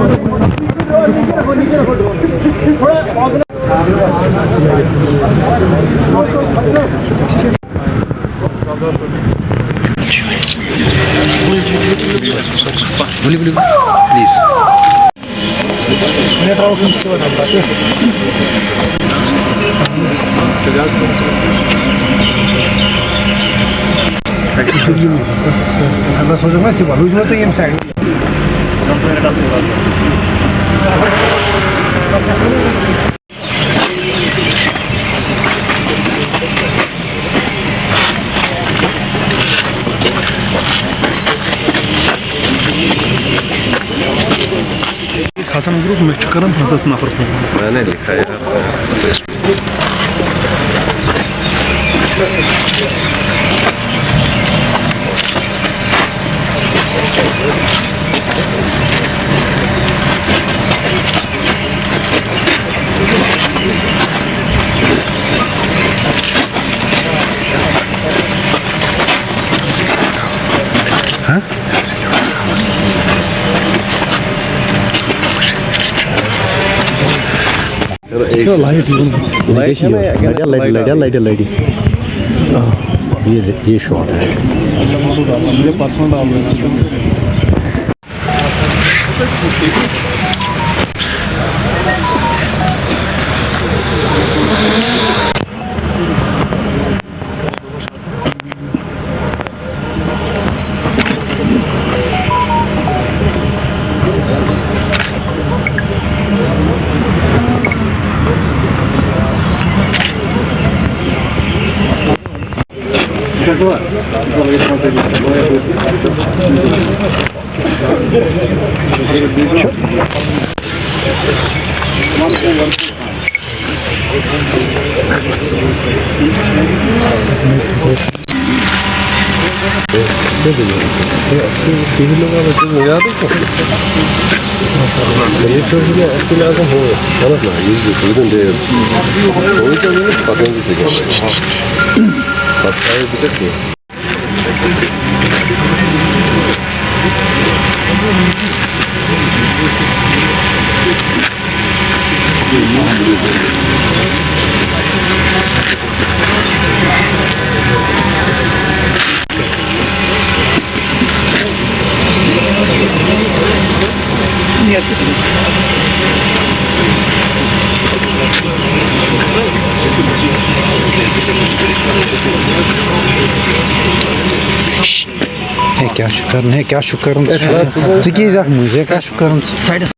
Please. Bas o zaman sih, baru cuma tuh yang saya. Hasan Group में चुकरम 50 नफर को मैंने लिखा यार हाँ लाइट ये शॉट है क्या शुक्र है क्या शुक्र क्या शुक्र